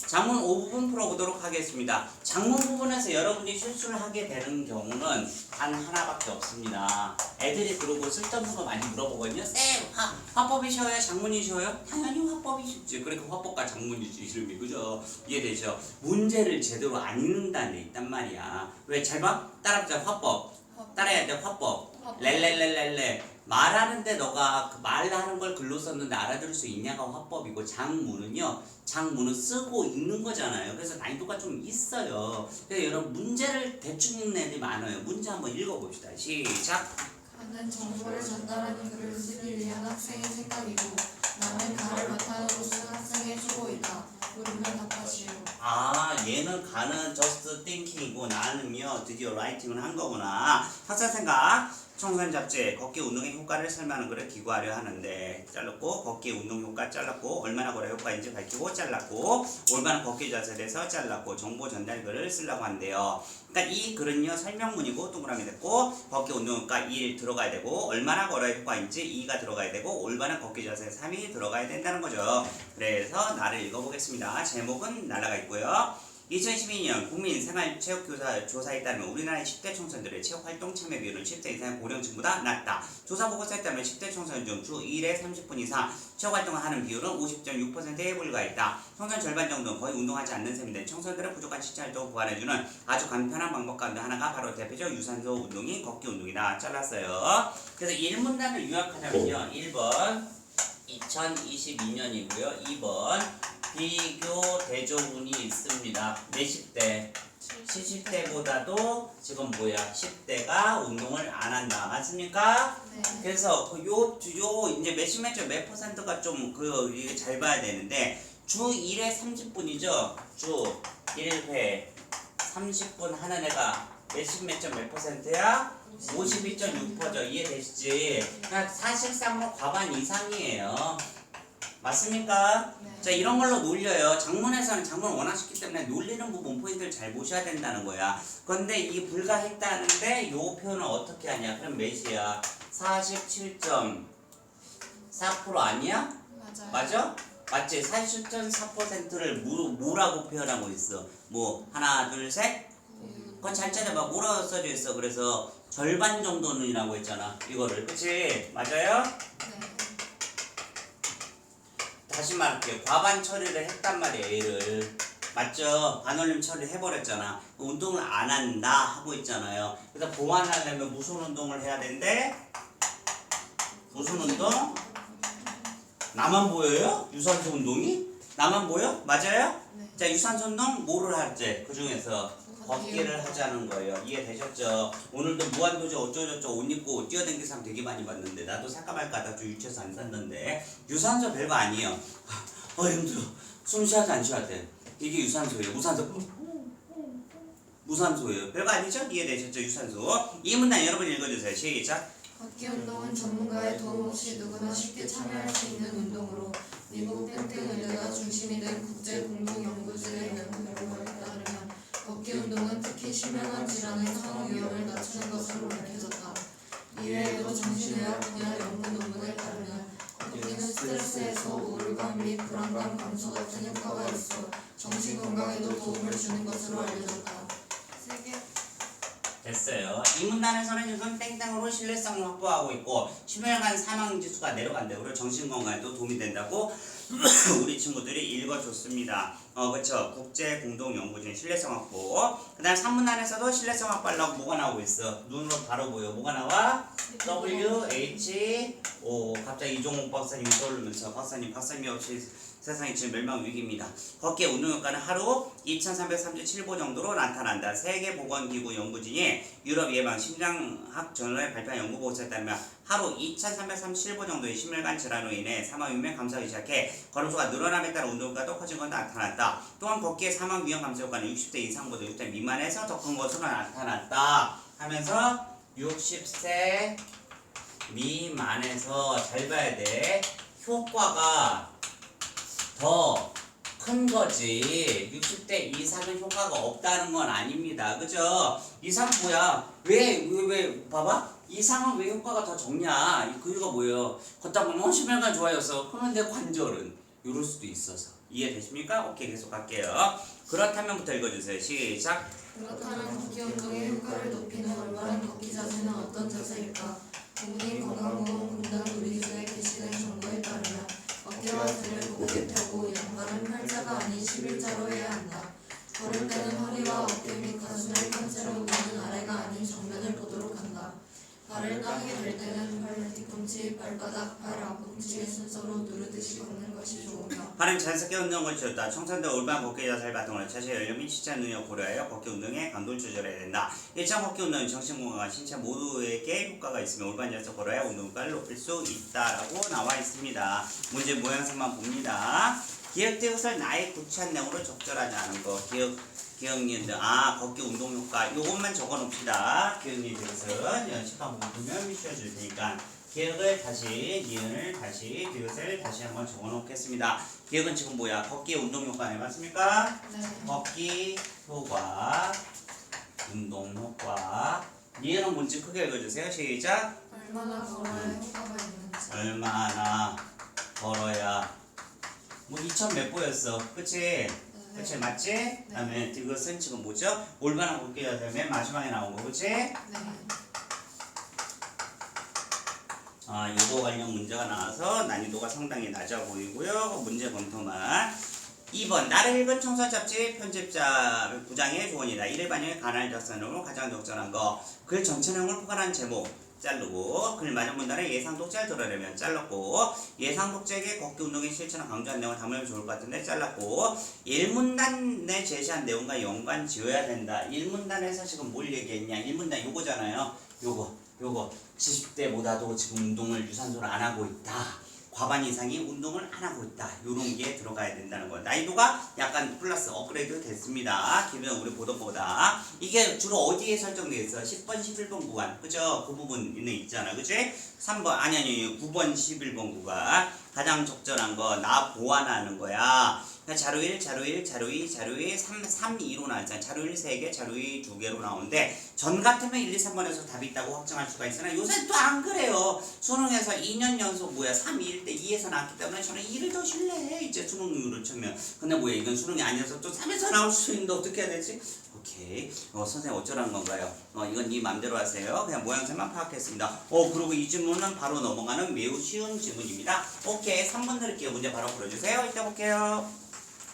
장문 5부분 풀어보도록 하겠습니다. 장문 부분에서 여러분이 실수를 하게 되는 경우는 단 하나밖에 없습니다. 애들이 그러고 쓸데없는 거 많이 물어보거든요. 쌤, 화법이 쉬워요? 장문이 쉬워요? 당연히 화법이 쉽지. 그러니까 화법과 장문이지 이름이. 그죠? 이해되죠? 문제를 제대로 안 읽는다는 데 있단 말이야. 왜? 잘 봐? 따라해보자. 화법. 따라해야 돼. 화법. 렐렐렐렐레. 말하는데 너가 그 말하는 걸 글로 썼는데 알아들을 수 있냐가 화법이고, 장문은요, 장문은 쓰고 읽는 거잖아요. 그래서 난이도가 좀 있어요. 그래서 여러분 문제를 대충 읽는 애들이 많아요. 문제 한번 읽어봅시다. 시작. 가는 정보를 전달하는 글을 쓰기 위한 학생의 생각이고 나는 가를 바탕으로 쓴 학생의 수고이다. 물으면 답하시오. 얘는 가는 just thinking이고 나는요 드디어 writing을 한 거구나. 학생 생각. 청소년 잡지 걷기 운동의 효과를 설명하는 글을 기고하려 하는데 잘랐고, 걷기 운동 효과 잘랐고, 얼마나 걸어 효과인지 밝히고 잘랐고, 올바른 걷기 자세에 대해서 잘랐고, 정보 전달 글을 쓰려고 한대요. 그러니까 이 글은요 설명문이고 동그라미 됐고, 걷기 운동 효과 1 들어가야 되고, 얼마나 걸어 효과인지 2가 들어가야 되고, 올바른 걷기 자세 3이 들어가야 된다는 거죠. 그래서 나를 읽어보겠습니다. 제목은 날라가 있고요. 2012년 국민생활체육조사에 따르면 우리나라의 10대 청소년들의 체육활동 참여 비율은 10대 이상의 고령층보다 낮다. 조사 보고서에 따르면 10대 청소년 중 주 1회 30분 이상 체육활동을 하는 비율은 50.6%에 불과했다. 청소년 절반 정도는 거의 운동하지 않는 셈인데 청소년들의 부족한 신체활동을 보완해주는 아주 간편한 방법 가운데 하나가 바로 대표적 유산소 운동인 걷기 운동이다. 잘랐어요. 그래서 1문단을 요약하자면요. 1번 2022년이고요. 2번 비교 대조군이 있습니다. 몇십 대? 70대보다도 지금 뭐야? 10대가 운동을 안 한다. 맞습니까? 네. 그래서 이제 몇 퍼센트가 좀 이게 잘 봐야 되는데, 주 1회 30분이죠? 주 1회 30분 하는 애가 몇 퍼센트야? 52.6%죠. 이해되시지? 그러니까 사실상으로 과반 이상이에요. 맞습니까? 네. 자, 이런 걸로 놀려요. 장문에서는 장문을 워낙 쉽기 때문에 놀리는 부분 포인트를 잘 보셔야 된다는 거야. 그런데 이 불가했다는데 요 표현은 어떻게 하냐? 그럼 몇이야? 47.4% 아니야? 맞아요. 맞아? 맞지? 47.4%를 뭐라고 표현하고 있어? 뭐 하나 둘 셋? 그건 잘 찾아봐. 뭐라고 써져 있어? 그래서 절반 정도는이라고 했잖아. 이거를. 그치? 맞아요? 네. 다시 말할게요. 과반 처리를 했단 말이에요. 얘를. 맞죠? 반올림 처리를 해버렸잖아. 운동을 안 한다 하고 있잖아요. 그래서 보완하려면 무슨 운동을 해야 된대? 무슨 운동? 나만 보여요? 유산소 운동이? 나만 보여? 맞아요? 네. 자, 유산소 운동 뭐를 할지 그 중에서 걷기를 하자는 거예요. 이해되셨죠? 오늘도 무한도전 어쩌고저쩌고 옷 입고 뛰어다니는 사람 되게 많이 봤는데, 나도 살까 말까 하다 좀 유치해서 안 샀는데, 유산소 별거 아니에요. 힘들어. 숨 쉬어야 돼, 안 쉬어야 돼? 이게 유산소예요. 무산소예요. 별거 아니죠? 이해되셨죠? 유산소. 이 문단 여러분 읽어주세요. 시작. 걷기 운동은 전문가의 도움 없이 누구나 쉽게 참여할 수 있는 운동으로 미국 땡땡 의대가 중심이 된 국제 공동 연구진의 연구 결과에 따르면 걷기 운동은 특히 심혈관 질환의 사망 위험을 낮추는 것으로 밝혀졌다. 이외에도 정신의학 분야 연구 논문에 따르면 걷기는 스트레스 해소, 우울감 및 불안감 감소 같은 효과가 있어 정신 건강에도 도움을 주는 것으로 알려졌다. 됐어요. 이 문단에서는 지금 땡땡으로 신뢰성을 확보하고 있고, 심혈관 사망 지수가 내려간다고, 그리고 정신건강에도 도움이 된다고 우리 친구들이 읽어줬습니다. 그쵸. 국제공동연구진 신뢰성 확보. 그 다음 3문단에서도 신뢰성 확보하려고 뭐가 나오고 있어? 눈으로 바로 보여. 뭐가 나와? WHO. 갑자기 이종욱 박사님이 떠오르면서 박사님이 없이 세상이 지금 멸망 위기입니다. 걷기의 운동 효과는 하루 2337보 정도로 나타난다. 세계보건기구 연구진이 유럽 예방 심장학 저널에 발표한 연구 보고서에 따르면 하루 2337보 정도의 심혈관 질환으로 인해 사망 위험에 감소하기 시작해 걸음수가 늘어남에 따라 운동 효과도 커진 건 나타났다. 또한 걷기의 사망 위험 감소 효과는 60대 이상보다 60대 미만에서 더 큰 것으로 나타났다. 하면서 60세 미만에서 잘 봐야 돼. 효과가 더 큰 거지. 60대 이상은 효과가 없다는 건 아닙니다. 그죠? 이상 뭐야? 왜 봐봐. 이상은 왜 효과가 더 적냐? 그 이유가 뭐예요? 걷다 보면 심혈관 좋아졌어. 그런데 관절은 이럴 수도 있어서. 이해되십니까? 오케이, 계속 갈게요. 그렇다면부터 읽어주세요. 시작. 그렇다면 걷기 운동의 효과를 높이는 올바른 걷기 자세는 어떤 자세일까? 국민건강보험공단 우리교사에 게시된 정보에 따르면 어깨와 등을 곧게 펴고 양발은 팔자가 아닌 11자로 해야 한다. 걸을 때는 허리와 어깨 및 가슴을 한 채로 위는 아래가 아닌 정면을 보도록 한다. 발을 따게 될 때는 발 뒤꿈치, 발바닥, 발 앞꿈치의 순서로 누르듯이 걷는 것이 좋으며 발은 자연스럽게 운동을 지었다. 청소년들 올바른 걷기 자세를 바탕으로 자세 연령 및 신체 능력 고려하여 걷기 운동의 강도를 조절해야 된다. 일정 걷기 운동은 정신 건강과 신체 모두에게 효과가 있으며 올바른 자세 고려하여 운동 효과를 높일 수 있다라고 나와 있습니다. 문제 모양새만 봅니다. 기억된 것을 나의 구체한 내용으로 적절하지 않은 거. 기억니은들 걷기 운동 효과 요것만 적어 놓읍시다. 기억니은 것은 연습한 부분을 미셔줄 테니까 기억을 다시 니은을 다시 기억을 다시 한번 적어 놓겠습니다. 기억은 지금 뭐야? 걷기 운동 효과네 맞습니까? 네. 걷기 효과 운동 효과 니은은 문제 크게 읽어주세요. 시작. 얼마나 걸어야 효과가 있는지 얼마나 걸어야 뭐 2000 몇 보였어 그치? 그치 맞지? 그다음에 이것은 지금 뭐죠? 올바른 걷기 자세 마지막에 나온 거 그치? 네. 요거 관련 문제가 나와서 난이도가 상당히 낮아 보이고요. 문제 검토만 2번 나를 읽은 청소년 잡지 편집자 부장의 조언이다. 일반형의 간헐 작성으로 가장 적절한 거 글 전체 내용을 포괄한 제목 자르고 글 마지막 문단에 예상 독자를 들어내면 잘랐고 예상 독자에게 걷기 운동의 실천을 강조한 내용을 담으면 좋을 것 같은데 잘랐고 1문단에 제시한 내용과 연관 지어야 된다. 1문단에서 지금 뭘 얘기했냐 1문단 요거잖아요. 요거 70대보다도 지금 운동을 유산소를 안 하고 있다. 과반 이상이 운동을 안 하고 있다. 요런 게 들어가야 된다는 거. 난이도가 약간 플러스 업그레이드 됐습니다. 기존 우리 보던 거보다. 이게 주로 어디에 설정되어 있어? 10번, 11번 구간. 그죠? 그 부분에 있잖아. 그치? 3번, 아니, 9번, 11번 구간. 가장 적절한 거, 나 보완하는 거야. 자료 1, 자료 1, 자료 2, 자료 2, 3, 2로 나왔잖아. 자료 1 3개, 자료 2 2개로 나오는데 전 같으면 1, 2, 3번에서 답이 있다고 확정할 수가 있으나 요새 또 안 그래요. 수능에서 2년 연속 3, 2일 때 2에서 나왔기 때문에 저는 1을 더 신뢰해. 이제 수능으로 치면. 근데 이건 수능이 아니어서 또 3에서 나올 수 있는데 어떻게 해야 되지? 오케이. 선생님 어쩌라는 건가요? 이건 네 맘대로 하세요. 그냥 모양새만 파악했습니다. 그리고 이 질문은 바로 넘어가는 매우 쉬운 질문입니다. 오케이. 3번 드릴게요. 문제 바로 풀어주세요. 이따 볼게요.